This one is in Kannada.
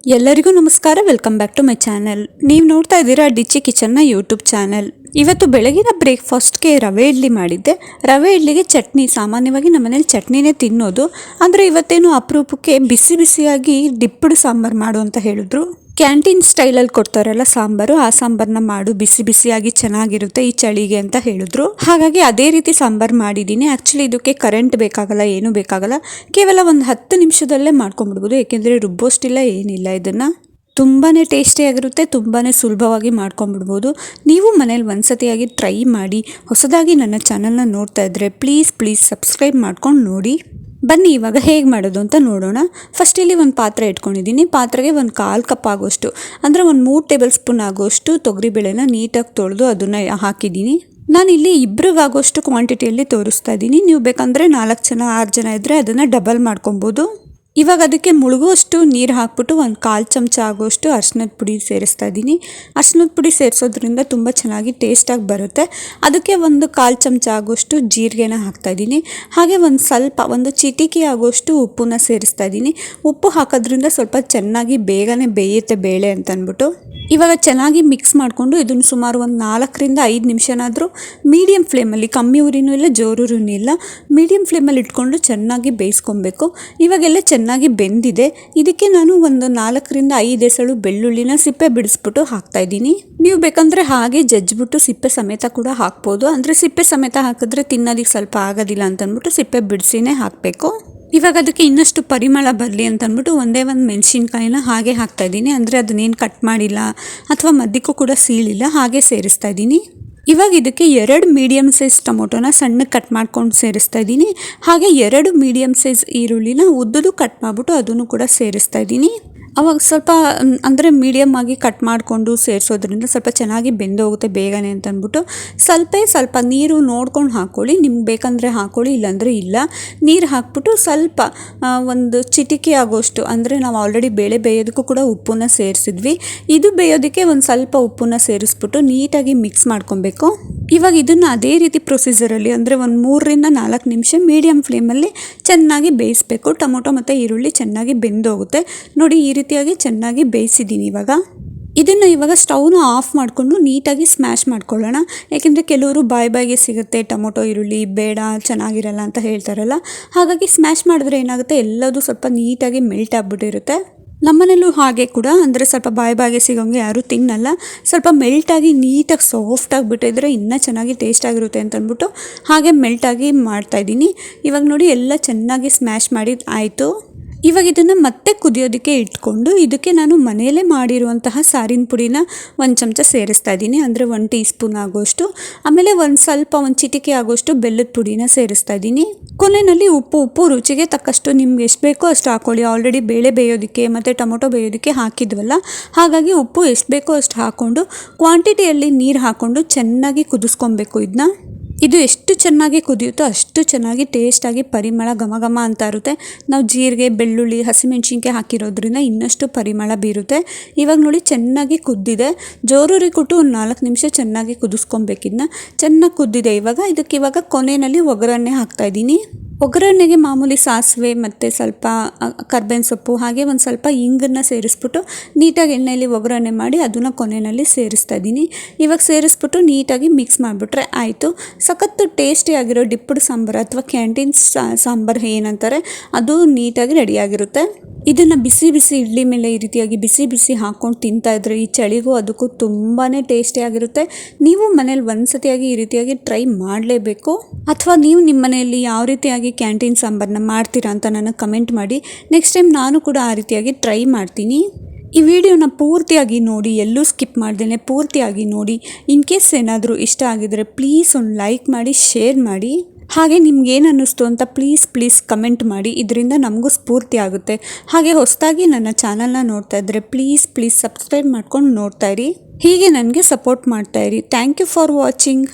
ಎಲ್ಲರಿಗೂ ನಮಸ್ಕಾರ. Welcome back to my channel. ನೀವು ನೋಡ್ತಾ ಇದ್ದೀರಾ ಡಿಚ್ಚಿ ಕಿಚನ್ನ ಯೂಟ್ಯೂಬ್ ಚಾನೆಲ್. ಇವತ್ತು ಬೆಳಗಿನ ಬ್ರೇಕ್ಫಾಸ್ಟ್ಗೆ ರವೆ ಇಡ್ಲಿ ಮಾಡಿದ್ದೆ. ರವೆ ಇಡ್ಲಿಗೆ ಚಟ್ನಿ, ಸಾಮಾನ್ಯವಾಗಿ ನಮ್ಮನೇಲಿ ಚಟ್ನಿನೇ ತಿನ್ನೋದು. ಅಂದರೆ ಇವತ್ತೇನು ಅಪರೂಪಕ್ಕೆ ಬಿಸಿ ಬಿಸಿಯಾಗಿ ಡಿಪ್ಪಡು ಸಾಂಬಾರು ಮಾಡು ಅಂತ ಹೇಳಿದ್ರು. ಕ್ಯಾಂಟೀನ್ ಸ್ಟೈಲಲ್ಲಿ ಕೊಡ್ತಾರಲ್ಲ ಸಾಂಬಾರು, ಆ ಸಾಂಬಾರನ್ನ ಮಾಡು, ಬಿಸಿ ಬಿಸಿಯಾಗಿ ಚೆನ್ನಾಗಿರುತ್ತೆ ಈ ಚಳಿಗೆ ಅಂತ ಹೇಳಿದ್ರು. ಹಾಗಾಗಿ ಅದೇ ರೀತಿ ಸಾಂಬಾರು ಮಾಡಿದ್ದೀನಿ. ಆ್ಯಕ್ಚುಲಿ ಇದಕ್ಕೆ ಕರೆಂಟ್ ಬೇಕಾಗಲ್ಲ, ಏನೂ ಬೇಕಾಗಲ್ಲ. ಕೇವಲ ಒಂದು 10 ನಿಮಿಷದಲ್ಲೇ ಮಾಡ್ಕೊಂಡ್ಬಿಡ್ಬೋದು. ಏಕೆಂದರೆ ರುಬ್ಬೋಷ್ಟಿಲ್ಲ, ಏನಿಲ್ಲ. ಇದನ್ನು ತುಂಬಾ ಟೇಸ್ಟಿಯಾಗಿರುತ್ತೆ, ತುಂಬಾ ಸುಲಭವಾಗಿ ಮಾಡ್ಕೊಂಡ್ಬಿಡ್ಬೋದು. ನೀವು ಮನೇಲಿ ಒಂದ್ಸತಿಯಾಗಿ ಟ್ರೈ ಮಾಡಿ. ಹೊಸದಾಗಿ ನನ್ನ ಚಾನಲ್ನ ನೋಡ್ತಾ ಇದ್ದರೆ ಪ್ಲೀಸ್ ಸಬ್ಸ್ಕ್ರೈಬ್ ಮಾಡ್ಕೊಂಡು ನೋಡಿ. ಬನ್ನಿ ಇವಾಗ ಹೇಗೆ ಮಾಡೋದು ಅಂತ ನೋಡೋಣ. ಫಸ್ಟ್ ಇಲ್ಲಿ ಒಂದು ಪಾತ್ರೆ ಇಟ್ಕೊಂಡಿದ್ದೀನಿ. ಪಾತ್ರೆಗೆ ಒಂದು 1/4 ಕಪ್ ಆಗೋಷ್ಟು, ಅಂದರೆ ಒಂದು 3 ಟೇಬಲ್ ಸ್ಪೂನ್ ಆಗೋಷ್ಟು ತೊಗರಿಬೇಳೆನ ನೀಟಾಗಿ ತೊಳೆದು ಅದನ್ನು ಹಾಕಿದ್ದೀನಿ. ನಾನಿಲ್ಲಿ ಇಬ್ಬರಿಗಾಗೋಷ್ಟು ಕ್ವಾಂಟಿಟಿಯಲ್ಲಿ ತೋರಿಸ್ತಾ ಇದ್ದೀನಿ. ನೀವು ಬೇಕಂದರೆ 4 ಜನ 6 ಜನ ಇದ್ದರೆ ಅದನ್ನು ಡಬಲ್ ಮಾಡ್ಕೊಬೋದು. ಇವಾಗ ಅದಕ್ಕೆ ಮುಳುಗುವಷ್ಟು ನೀರು ಹಾಕ್ಬಿಟ್ಟು ಒಂದು 1/4 ಚಮಚ ಆಗೋಷ್ಟು ಅರಿಶಿನದ ಪುಡಿ ಸೇರಿಸ್ತಾ ಇದ್ದೀನಿ. ಅರಿಶಿನದ ಪುಡಿ ಸೇರಿಸೋದ್ರಿಂದ ತುಂಬ ಚೆನ್ನಾಗಿ ಟೇಸ್ಟಾಗಿ ಬರುತ್ತೆ. ಅದಕ್ಕೆ ಒಂದು 1/4 ಚಮಚ ಆಗೋಷ್ಟು ಜೀರಿಗೆನ ಹಾಕ್ತಾ ಇದ್ದೀನಿ. ಹಾಗೆ ಒಂದು ಚಿಟಿಕೆ ಆಗೋಷ್ಟು ಉಪ್ಪನ್ನ ಸೇರಿಸ್ತಾ ಇದ್ದೀನಿ. ಉಪ್ಪು ಹಾಕೋದ್ರಿಂದ ಸ್ವಲ್ಪ ಚೆನ್ನಾಗಿ ಬೇಗನೆ ಬೇಯುತ್ತೆ ಬೇಳೆ ಅಂತ ಅಂದ್ಬಿಟ್ಟು. ಇವಾಗ ಚೆನ್ನಾಗಿ ಮಿಕ್ಸ್ ಮಾಡಿಕೊಂಡು ಇದನ್ನು ಸುಮಾರು ಒಂದು 4 ರಿಂದ 5 ನಿಮಿಷನಾದರೂ ಮೀಡಿಯಮ್ ಫ್ಲೇಮಲ್ಲಿ, ಕಮ್ಮಿ ಉರಿನೂ ಇಲ್ಲ ಜೋರುರಿನೂ ಇಲ್ಲ, ಮೀಡಿಯಮ್ ಫ್ಲೇಮಲ್ಲಿ ಇಟ್ಕೊಂಡು ಚೆನ್ನಾಗಿ ಬೇಯಿಸ್ಕೊಬೇಕು. ಇವಾಗೆಲ್ಲ ಚೆನ್ನಾಗಿ ಬೆಂದಿದೆ. ಇದಕ್ಕೆ ನಾನು ಒಂದು 4 ರಿಂದ 5 ಎಸಳು ಬೆಳ್ಳುಳ್ಳಿನ ಸಿಪ್ಪೆ ಬಿಡಿಸ್ಬಿಟ್ಟು ಹಾಕ್ತಾ ಇದ್ದೀನಿ. ನೀವು ಬೇಕಂದರೆ ಹಾಗೆ ಜಜ್ಜಿಬಿಟ್ಟು ಸಿಪ್ಪೆ ಸಮೇತ ಕೂಡ ಹಾಕ್ಬೋದು. ಅಂದರೆ ಸಿಪ್ಪೆ ಸಮೇತ ಹಾಕಿದ್ರೆ ತಿನ್ನೋದಕ್ಕೆ ಸ್ವಲ್ಪ ಆಗೋದಿಲ್ಲ ಅಂತ ಅಂದ್ಬಿಟ್ಟು ಸಿಪ್ಪೆ ಬಿಡಿಸಿನೇ ಹಾಕಬೇಕು. ಇವಾಗ ಅದಕ್ಕೆ ಇನ್ನಷ್ಟು ಪರಿಮಳ ಬರಲಿ ಅಂತ ಅಂದ್ಬಿಟ್ಟು ಒಂದೇ ಒಂದು ಮೆಣಸಿನ್ಕಾಯಿನ ಹಾಗೆ ಹಾಕ್ತಾ ಇದ್ದೀನಿ. ಅಂದರೆ ಅದನ್ನೇನು ಕಟ್ ಮಾಡಿಲ್ಲ ಅಥವಾ ಮಧ್ಯಕ್ಕೂ ಕೂಡ ಸೀಳಿಲ್ಲ, ಹಾಗೆ ಸೇರಿಸ್ತಾ ಇದ್ದೀನಿ. ಇವಾಗ ಇದಕ್ಕೆ 2 ಮೀಡಿಯಮ್ ಸೈಜ್ ಟೊಮೊಟೊನ ಸಣ್ಣಗೆ ಕಟ್ ಮಾಡ್ಕೊಂಡು ಸೇರಿಸ್ತಾ ಇದ್ದೀನಿ. ಹಾಗೆ 2 ಮೀಡಿಯಮ್ ಸೈಜ್ ಈರುಳ್ಳಿನ ಉದ್ದುದು ಕಟ್ ಮಾಡಿಬಿಟ್ಟು ಅದನ್ನು ಕೂಡ ಸೇರಿಸ್ತಾ ಇದ್ದೀನಿ. ಅವಾಗ ಸ್ವಲ್ಪ ಅಂದರೆ ಮೀಡಿಯಮ್ ಆಗಿ ಕಟ್ ಮಾಡಿಕೊಂಡು ಸೇರಿಸೋದ್ರಿಂದ ಸ್ವಲ್ಪ ಚೆನ್ನಾಗಿ ಬೆಂದೋಗುತ್ತೆ ಬೇಗನೆ ಅಂತ ಅಂದ್ಬಿಟ್ಟು ಸ್ವಲ್ಪ ನೀರು ನೋಡ್ಕೊಂಡು ಹಾಕ್ಕೊಳ್ಳಿ. ನಿಮ್ಗೆ ಬೇಕಂದರೆ ಹಾಕ್ಕೊಳ್ಳಿ, ಇಲ್ಲಾಂದರೆ ಇಲ್ಲ. ನೀರು ಹಾಕ್ಬಿಟ್ಟು ಸ್ವಲ್ಪ ಒಂದು ಚಿಟಿಕೆ ಆಗೋಷ್ಟು, ಅಂದರೆ ನಾವು ಆಲ್ರೆಡಿ ಬೇಳೆ ಬೇಯೋದಕ್ಕೂ ಕೂಡ ಉಪ್ಪನ್ನ ಸೇರಿಸಿದ್ವಿ. ಇದು ಬೇಯೋದಕ್ಕೆ ಒಂದು ಸ್ವಲ್ಪ ಉಪ್ಪನ್ನ ಸೇರಿಸ್ಬಿಟ್ಟು ನೀಟಾಗಿ ಮಿಕ್ಸ್ ಮಾಡ್ಕೊಬೇಕು. ಇವಾಗ ಇದನ್ನು ಅದೇ ರೀತಿ ಪ್ರೊಸೀಜರಲ್ಲಿ, ಅಂದರೆ ಒಂದು 3 ರಿಂದ 4 ನಿಮಿಷ ಮೀಡಿಯಮ್ ಫ್ಲೇಮಲ್ಲಿ ಚೆನ್ನಾಗಿ ಬೇಯಿಸಬೇಕು. ಟೊಮೊಟೊ ಮತ್ತು ಈರುಳ್ಳಿ ಚೆನ್ನಾಗಿ ಬೆಂದೋಗುತ್ತೆ ನೋಡಿ. ಈ ರೀತಿಯಾಗಿ ಚೆನ್ನಾಗಿ ಬೇಯಿಸಿದ್ದೀನಿ. ಇವಾಗ ಸ್ಟವ್ನ ಆಫ್ ಮಾಡಿಕೊಂಡು ನೀಟಾಗಿ ಸ್ಮ್ಯಾಶ್ ಮಾಡ್ಕೊಳ್ಳೋಣ. ಯಾಕೆಂದರೆ ಕೆಲವರು ಬಾಯಿಗೆ ಸಿಗುತ್ತೆ ಟೊಮೊಟೊ ಈರುಳ್ಳಿ ಬೇಡ, ಚೆನ್ನಾಗಿರಲ್ಲ ಅಂತ ಹೇಳ್ತಾರಲ್ಲ. ಹಾಗಾಗಿ ಸ್ಮ್ಯಾಶ್ ಮಾಡಿದ್ರೆ ಏನಾಗುತ್ತೆ, ಎಲ್ಲದೂ ಸ್ವಲ್ಪ ನೀಟಾಗಿ ಮೆಲ್ಟ್ ಆಗಿಬಿಟ್ಟಿರುತ್ತೆ. ನಮ್ಮನೇಲೂ ಹಾಗೆ ಕೂಡ, ಅಂದರೆ ಸ್ವಲ್ಪ ಬಾಯಿಗೆ ಸಿಗೋಂಗೆ ಯಾರೂ ತಿನ್ನಲ್ಲ. ಸ್ವಲ್ಪ ಮೆಲ್ಟಾಗಿ ನೀಟಾಗಿ ಸಾಫ್ಟಾಗಿ ಬಿಟ್ಟಿದ್ರೆ ಇನ್ನೂ ಚೆನ್ನಾಗಿ ಟೇಸ್ಟಾಗಿರುತ್ತೆ ಅಂತ ಅಂದ್ಬಿಟ್ಟು ಹಾಗೆ ಮೆಲ್ಟಾಗಿ ಮಾಡ್ತಾಯಿದ್ದೀನಿ. ಇವಾಗ ನೋಡಿ ಎಲ್ಲ ಚೆನ್ನಾಗಿ ಸ್ಮ್ಯಾಶ್ ಮಾಡಿ ಆಯಿತು. ಇವಾಗ ಇದನ್ನು ಮತ್ತೆ ಕುದಿಯೋದಕ್ಕೆ ಇಟ್ಕೊಂಡು ಇದಕ್ಕೆ ನಾನು ಮನೆಯಲ್ಲೇ ಮಾಡಿರುವಂತಹ ಸಾರಿನ ಪುಡಿನ 1 ಚಮಚ ಸೇರಿಸ್ತಾ ಇದ್ದೀನಿ. ಅಂದರೆ 1 ಟೀ ಸ್ಪೂನ್ ಆಗೋಷ್ಟು. ಆಮೇಲೆ ಒಂದು ಚಿಟಿಕೆ ಆಗೋಷ್ಟು ಬೆಲ್ಲದ ಪುಡಿನ ಸೇರಿಸ್ತಾ ಇದ್ದೀನಿ. ಕೊನೆಯಲ್ಲಿ ಉಪ್ಪು ರುಚಿಗೆ ತಕ್ಕಷ್ಟು ನಿಮ್ಗೆ ಎಷ್ಟು ಬೇಕೋ ಅಷ್ಟು ಹಾಕ್ಕೊಳ್ಳಿ. ಆಲ್ರೆಡಿ ಬೇಳೆ ಬೇಯೋದಕ್ಕೆ ಮತ್ತು ಟೊಮೊಟೊ ಬೇಯೋದಕ್ಕೆ ಹಾಕಿದ್ವಲ್ಲ, ಹಾಗಾಗಿ ಉಪ್ಪು ಎಷ್ಟು ಬೇಕೋ ಅಷ್ಟು ಹಾಕ್ಕೊಂಡು ಕ್ವಾಂಟಿಟಿಯಲ್ಲಿ ನೀರು ಹಾಕ್ಕೊಂಡು ಚೆನ್ನಾಗಿ ಕುದಿಸ್ಕೊಬೇಕು. ಇದು ಎಷ್ಟು ಚೆನ್ನಾಗಿ ಕುದಿಯುತ್ತೋ ಅಷ್ಟು ಚೆನ್ನಾಗಿ ಟೇಸ್ಟಾಗಿ ಪರಿಮಳ ಘಮ ಅಂತ ಇರುತ್ತೆ. ನಾವು ಜೀರಿಗೆ, ಬೆಳ್ಳುಳ್ಳಿ, ಹಸಿಮೆಣ್ಸಿನ್ಕಾಯಿ ಹಾಕಿರೋದ್ರಿಂದ ಇನ್ನಷ್ಟು ಪರಿಮಳ ಬೀರುತ್ತೆ. ಇವಾಗ ನೋಡಿ ಚೆನ್ನಾಗಿ ಕುದ್ದಿದೆ. ಜೋರೂರಿ ಕೊಟ್ಟು ಒಂದು 4 ನಿಮಿಷ ಚೆನ್ನಾಗಿ ಕುದಿಸ್ಕೊಬೇಕಿದ್ನ. ಚೆನ್ನಾಗಿ ಕುದ್ದಿದೆ. ಇವಾಗ ಕೊನೆಯಲ್ಲಿ ಒಗ್ಗರಣೆ ಹಾಕ್ತಾಯಿದ್ದೀನಿ. ಒಗ್ಗರಣೆಗೆ ಮಾಮೂಲಿ ಸಾಸಿವೆ ಮತ್ತು ಸ್ವಲ್ಪ ಕರ್ಬೇವಿನ ಸೊಪ್ಪು, ಹಾಗೆ ಒಂದು ಸ್ವಲ್ಪ ಇಂಗನ್ನು ಸೇರಿಸ್ಬಿಟ್ಟು ನೀಟಾಗಿ ಎಣ್ಣೆಯಲ್ಲಿ ಒಗ್ಗರಣೆ ಮಾಡಿ ಅದನ್ನು ಕೊನೆಯಲ್ಲಿ ಸೇರಿಸ್ತಾ ಇದ್ದೀನಿ. ಇವಾಗ ಸೇರಿಸ್ಬಿಟ್ಟು ನೀಟಾಗಿ ಮಿಕ್ಸ್ ಮಾಡಿಬಿಟ್ರೆ ಆಯಿತು. ಸಖತ್ತು ಟೇಸ್ಟಿಯಾಗಿರೋ ಡಿಪ್ಪಡು ಸಾಂಬಾರು ಅಥವಾ ಕ್ಯಾಂಟೀನ್ ಸಾಂಬಾರು ಏನಂತಾರೆ, ಅದು ನೀಟಾಗಿ ರೆಡಿಯಾಗಿರುತ್ತೆ. ಇದನ್ನು ಬಿಸಿ ಇಡ್ಲಿ ಮೇಲೆ ಈ ರೀತಿಯಾಗಿ ಬಿಸಿ ಹಾಕ್ಕೊಂಡು ತಿಂತಾಯಿದ್ರೆ ಈ ಚಳಿಗೂ ಅದಕ್ಕೂ ತುಂಬಾ ಟೇಸ್ಟಿಯಾಗಿರುತ್ತೆ. ನೀವು ಮನೇಲಿ ಒಂದ್ಸತಿಯಾಗಿ ಈ ರೀತಿಯಾಗಿ ಟ್ರೈ ಮಾಡಲೇಬೇಕು. ಅಥವಾ ನೀವು ನಿಮ್ಮ ಮನೆಯಲ್ಲಿ ಯಾವ ರೀತಿಯಾಗಿ ಕ್ಯಾಂಟೀನ್ ಸಾಂಬಾರನ್ನ ಮಾಡ್ತೀರಾ ಅಂತ ನನಗೆ ಕಮೆಂಟ್ ಮಾಡಿ. ನೆಕ್ಸ್ಟ್ ಟೈಮ್ ನಾನು ಕೂಡ ಆ ರೀತಿಯಾಗಿ ಟ್ರೈ ಮಾಡ್ತೀನಿ. ಈ ವಿಡಿಯೋನ ಪೂರ್ತಿಯಾಗಿ ನೋಡಿ, ಎಲ್ಲೂ ಸ್ಕಿಪ್ ಮಾಡ್ದೇನೆ ಪೂರ್ತಿಯಾಗಿ ನೋಡಿ. ಇನ್ ಕೇಸ್ ಏನಾದರೂ ಇಷ್ಟ ಆಗಿದರೆ ಪ್ಲೀಸ್ ಒಂದು ಲೈಕ್ ಮಾಡಿ, ಶೇರ್ ಮಾಡಿ. ಹಾಗೆ ನಿಮ್ಗೇನು ಅನ್ನಿಸ್ತು ಅಂತ ಪ್ಲೀಸ್ ಕಮೆಂಟ್ ಮಾಡಿ. ಇದರಿಂದ ನಮಗೂ ಸ್ಫೂರ್ತಿ ಆಗುತ್ತೆ. ಹಾಗೆ ಹೊಸದಾಗಿ ನನ್ನ ಚಾನಲ್ನ ನೋಡ್ತಾ ಇದ್ದರೆ ಪ್ಲೀಸ್ ಸಬ್ಸ್ಕ್ರೈಬ್ ಮಾಡ್ಕೊಂಡು ನೋಡ್ತಾ ಇರಿ. ಹೀಗೆ ನನಗೆ ಸಪೋರ್ಟ್ ಮಾಡ್ತಾ ಇರಿ. Thank you for watching.